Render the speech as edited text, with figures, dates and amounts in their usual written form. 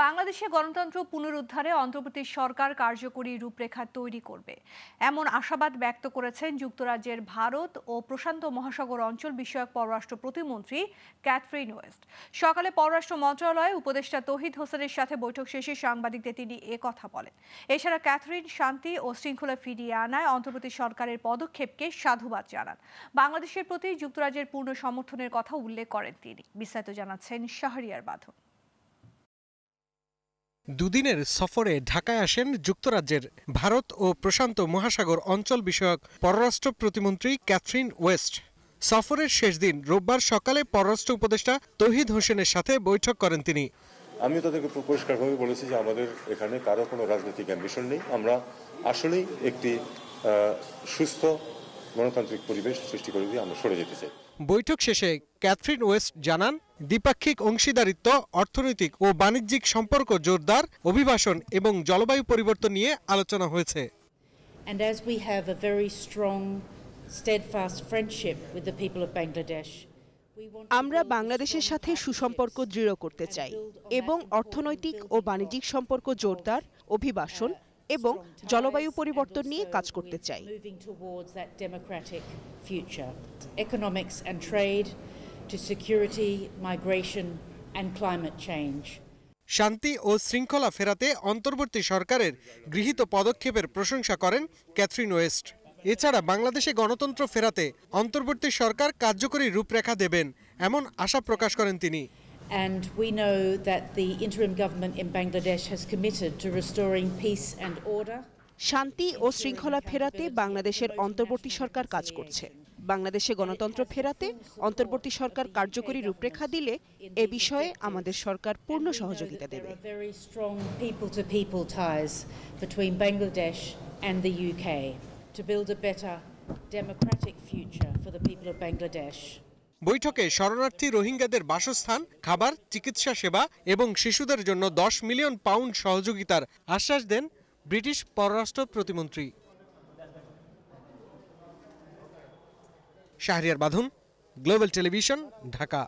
বাংলাদেশে গণতন্ত্র পুনরুদ্ধারে অন্তর্বর্তী সরকার কার্যকরী রূপরেখা তৈরি করবে এমন আশাবাদ ব্যক্ত করেছেন যুক্তরাজ্যের ভারত ও প্রশান্ত মহাসাগর অঞ্চল বিষয়ক পররাষ্ট্র প্রতিমন্ত্রী ক্যাথরিন ওয়েস্ট। সকালে পররাষ্ট্র মন্ত্রণালয়ে উপদেষ্টা তৌহিদ হোসেনের সাথে বৈঠক শেষে সাংবাদিকদের তিনি কথা বলেন। এছাড়া ক্যাথরিন শান্তি ও শৃঙ্খলা ফিরিয়ে আনায় অন্তর্বর্তী সরকারের পদক্ষেপকে সাধুবাদ জানান। বাংলাদেশের প্রতি যুক্তরাজ্যের পূর্ণ সমর্থনের কথা উল্লেখ করেন তিনি। বিস্তারিত জানাচ্ছেন শাহরিয়ার বাঁধন। দুদিনের সফরে ঢাকায় আসেন যুক্তরাজ্যের ভারত ও প্রশান্ত মহাসাগর অঞ্চল বিষয়ক পররাষ্ট্র প্রতিমন্ত্রী ক্যাথরিন ওয়েস্ট। সফরের শেষ দিন রোববার সকালে পররাষ্ট্র উপদেষ্টা তৌহিদ হোসেনের সাথে বৈঠক করেন তিনি। আমি তাদেরকে পরিষ্কারভাবে বলেছি যে আমাদের এখানে কারো কোনো রাজনৈতিক অ্যাম্বিশন নেই। আমরা আসলেই একটি সুস্থ গণতান্ত্রিক পরিবেশ সৃষ্টি করে দিয়ে আমরা সরে যেতে চাই। বৈঠক শেষে ক্যাথরিন ওয়েস্ট জানান, দ্বিপাক্ষিক অংশীদারিত্ব, অর্থনৈতিক ও বাণিজ্যিক সম্পর্ক জোরদার, অভিবাসন এবং জলবায়ু পরিবর্তন নিয়ে আলোচনা হয়েছে। And as we have a very strong, steadfast friendship with the people of Bangladesh, আমরা বাংলাদেশের সাথে সুসম্পর্ক দৃঢ় করতে চাই এবং অর্থনৈতিক ও বাণিজ্যিক সম্পর্ক জোরদার, অভিবাসন এবং জলবায়ু পরিবর্তন নিয়ে কাজ করতে চাই। Economics and trade to security, migration and climate change. শান্তি ও শৃঙ্খলা ফেরাতে অন্তর্বর্তী সরকারের গৃহীত পদক্ষেপের প্রশংসা করেন ক্যাথরিন ওয়েস্ট। এছাড়া বাংলাদেশে গণতন্ত্র ফেরাতে অন্তর্বর্তী সরকার কার্যকরী রূপরেখা দেবেন এমন আশা প্রকাশ করেন তিনি। And we know that the interim government in Bangladesh has committed to restoring peace and order. শান্তি ও শৃঙ্খলা ফেরাতে বাংলাদেশের অন্তর্বর্তী সরকার কাজ করছে। বাংলাদেশে গণতন্ত্র ফেরাতে অন্তর্বর্তী সরকার কার্যকরী রূপরেখা দিলে এ বিষয়ে আমাদের সরকার পূর্ণ সহযোগিতা দেবে। Very strong people-to-people ties between Bangladesh and the UK to build a better democratic future for the people of Bangladesh. বৈঠকে শরণার্থী রোহিঙ্গাদের বাসস্থান, খাবার, চিকিৎসা সেবা এবং শিশুদের জন্য 10 মিলিয়ন পাউন্ড সহযোগিতার আশ্বাস দেন ব্রিটিশ পররাষ্ট্র প্রতিমন্ত্রী। শাহরিয়ার বাঁধন, গ্লোবাল টেলিভিশন, ঢাকা।